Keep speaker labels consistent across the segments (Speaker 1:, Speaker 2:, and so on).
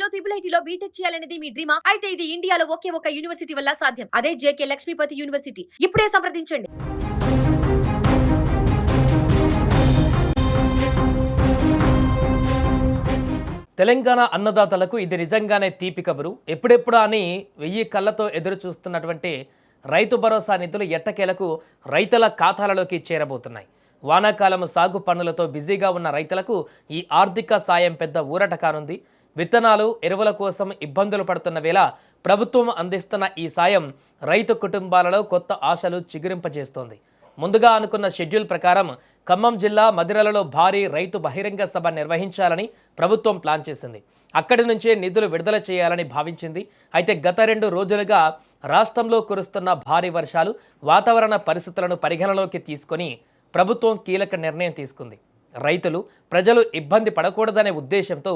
Speaker 1: ఐఐటీలో triple ఐటీలో BTech చేయాలనేది మీ డ్రీమా? అయితే ఇది ఇండియాలో ఒకే ఒక యూనివర్సిటీ వల్ల సాధ్యం. అదే జేకే లక్ష్మీపతి యూనివర్సిటీ. ఇప్పుడే సంప్రదించండి.
Speaker 2: తెలంగాణ అన్నదాతలకు ఇది నిజంగానే తీపి కబురు. ఎప్పుడెప్పుడా అని 1000 కళ్ళతో ఎదురు చూస్తున్నటువంటి రైతు భరోసా నిధులు ఎట్టకేలకు రైతుల ఖాతాలలోకి చేరబోతున్నాయి. వానాకాలం సాగు పనులతో బిజీగా ఉన్న రైతులకు ఈ ఆర్థిక సాయం పెద్ద ఊరట కానుంది. విత్తనాలు, ఎరువుల కోసం ఇబ్బందులు పడుతున్న వేళ ప్రభుత్వం అందిస్తున్న ఈ సాయం రైతు కుటుంబాలలో కొత్త ఆశలు చిగురింపజేస్తోంది. ముందుగా అనుకున్న షెడ్యూల్ ప్రకారం ఖమ్మం జిల్లా మదిరలలో భారీ రైతు బహిరంగ సభ నిర్వహించాలని ప్రభుత్వం ప్లాన్ చేసింది. అక్కడి నుంచే నిధులు విడుదల చేయాలని భావించింది. అయితే గత 2 రోజులుగా రాష్ట్రంలో కురుస్తున్న భారీ వర్షాలు, వాతావరణ పరిస్థితులను పరిగణలోకి తీసుకొని ప్రభుత్వం కీలక నిర్ణయం తీసుకుంది. రైతులు, ప్రజలు ఇబ్బంది పడకూడదనే ఉద్దేశంతో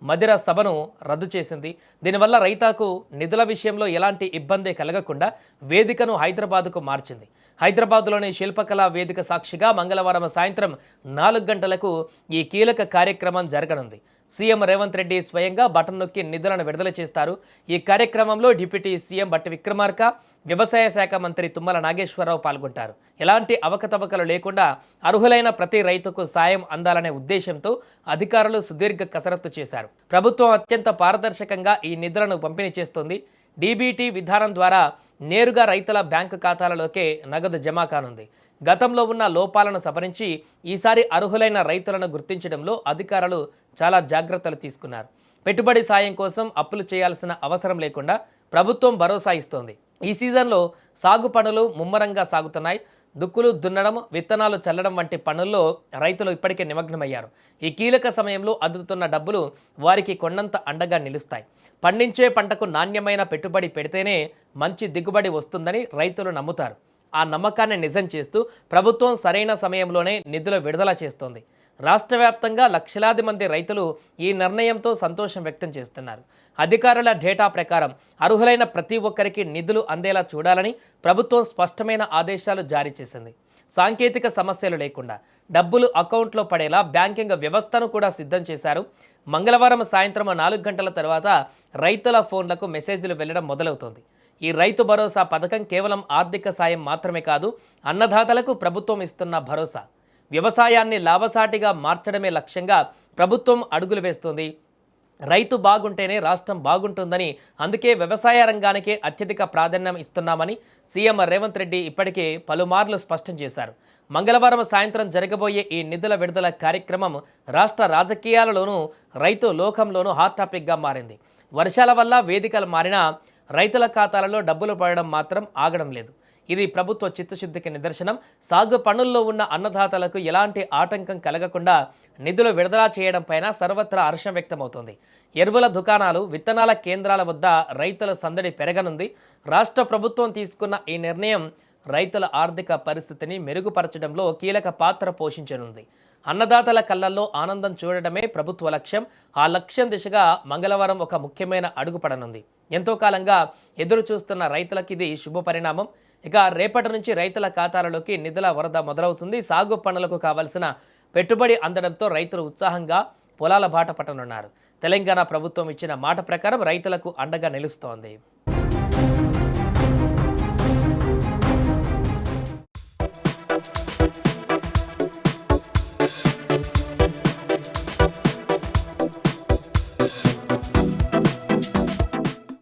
Speaker 2: మదిర సభను రద్దు చేసింది. దీనివల్ల రైతులకు నిధుల విషయంలో ఎలాంటి ఇబ్బంది కలగకుండా వేదికను హైదరాబాద్కు మార్చింది. హైదరాబాద్లోని శిల్పకళా వేదిక సాక్షిగా మంగళవారం సాయంత్రం 4 గంటలకు ఈ కీలక కార్యక్రమం జరగనుంది. సీఎం రేవంత్ రెడ్డి స్వయంగా బటన్ నొక్కి నిధులను విడుదల చేస్తారు. ఈ కార్యక్రమంలో డిప్యూటీ సీఎం బట్టి విక్రమార్క, వ్యవసాయ శాఖ మంత్రి తుమ్మల నాగేశ్వరరావు పాల్గొంటారు. ఎలాంటి అవకతవకలు లేకుండా అర్హులైన ప్రతి రైతుకు సాయం అందాలనే ఉద్దేశంతో అధికారులు సుదీర్ఘ కసరత్తు చేశారు. ప్రభుత్వం అత్యంత పారదర్శకంగా ఈ నిధులను పంపిణీ చేస్తుంది. డీబీటీ విధానం ద్వారా నేరుగా రైతుల బ్యాంకు ఖాతాలలోకే నగదు జమ కానుంది. గతంలో ఉన్న లోపాలను సవరించి ఈసారి అర్హులైన రైతులను గుర్తించడంలో అధికారులు చాలా జాగ్రత్తలు తీసుకున్నారు. పెట్టుబడి సాయం కోసం అప్పులు చేయాల్సిన అవసరం లేకుండా ప్రభుత్వం భరోసా ఇస్తోంది. ఈ సీజన్లో సాగు పనులు ముమ్మరంగా సాగుతున్నాయి. దుక్కులు దున్నడం, విత్తనాలు చల్లడం వంటి పనుల్లో రైతులు ఇప్పటికే నిమగ్నమయ్యారు. ఈ కీలక సమయంలో అందుతున్న డబ్బులు వారికి కొండంత అండగా నిలుస్తాయి. పండించే పంటకు నాణ్యమైన పెట్టుబడి పెడితేనే మంచి దిగుబడి వస్తుందని రైతులు నమ్ముతారు. ఆ నమ్మకాన్ని నిజం చేస్తూ ప్రభుత్వం సరైన సమయంలోనే నిధులు విడుదల చేస్తోంది. రాష్ట్ర వ్యాప్తంగా లక్షలాది మంది రైతులు ఈ నిర్ణయంతో సంతోషం వ్యక్తం చేస్తున్నారు. అధికారుల డేటా ప్రకారం అర్హులైన ప్రతి ఒక్కరికి నిధులు అందేలా చూడాలని ప్రభుత్వం స్పష్టమైన ఆదేశాలు జారీ చేసింది. సాంకేతిక సమస్యలు లేకుండా డబ్బులు అకౌంట్లో పడేలా బ్యాంకింగ్ వ్యవస్థను కూడా సిద్ధం చేశారు. మంగళవారం సాయంత్రం 4 గంటల తర్వాత రైతుల ఫోన్లకు మెసేజ్లు వెళ్లడం మొదలవుతోంది. ఈ రైతు భరోసా పథకం కేవలం ఆర్థిక సాయం మాత్రమే కాదు, అన్నదాతలకు ప్రభుత్వం ఇస్తున్న భరోసా. వ్యవసాయాన్ని లాభసాటిగా మార్చడమే లక్ష్యంగా ప్రభుత్వం అడుగులు వేస్తుంది. రైతు బాగుంటేనే రాష్ట్రం బాగుంటుందని, అందుకే వ్యవసాయ రంగానికే అత్యధిక ప్రాధాన్యం ఇస్తున్నామని సీఎం రేవంత్ రెడ్డి ఇప్పటికే పలుమార్లు స్పష్టం చేశారు. మంగళవారం సాయంత్రం జరగబోయే ఈ నిధుల విడుదల కార్యక్రమం రాష్ట్ర రాజకీయాలలోనూ రైతు లోకంలోనూ హాట్ టాపిక్గా మారింది. వర్షాల వల్ల వేదికలు మారినా రైతుల ఖాతాలలో డబ్బులు పడడం మాత్రం ఆగడం లేదు. ఇది ప్రభుత్వ చిత్తశుద్ధికి నిదర్శనం. సాగు పనుల్లో ఉన్న అన్నదాతలకు ఎలాంటి ఆటంకం కలగకుండా నిధులు విడుదల చేయడం పైన సర్వత్రా హర్షం వ్యక్తమవుతోంది. ఎరువుల దుకాణాలు, విత్తనాల కేంద్రాల వద్ద రైతుల సందడి పెరగనుంది. రాష్ట్ర ప్రభుత్వం తీసుకున్న ఈ నిర్ణయం రైతుల ఆర్థిక పరిస్థితిని మెరుగుపరచడంలో కీలక పాత్ర పోషించనుంది. అన్నదాతల కళ్ళల్లో ఆనందం చూడడమే ప్రభుత్వ లక్ష్యం. ఆ లక్ష్యం దిశగా మంగళవారం ఒక ముఖ్యమైన అడుగు పడనుంది. ఎంతో కాలంగా ఎదురు చూస్తున్న రైతులకు ఇది శుభ పరిణామం. ఇక రేపటి నుంచి రైతుల ఖాతాలలోకి నిధుల వరద మొదలవుతుంది. సాగు పనులకు కావలసిన పెట్టుబడి అందడంతో రైతులు ఉత్సాహంగా పొలాల బాట పట్టనున్నారు. తెలంగాణ ప్రభుత్వం ఇచ్చిన మాట ప్రకారం రైతులకు అండగా నిలుస్తోంది.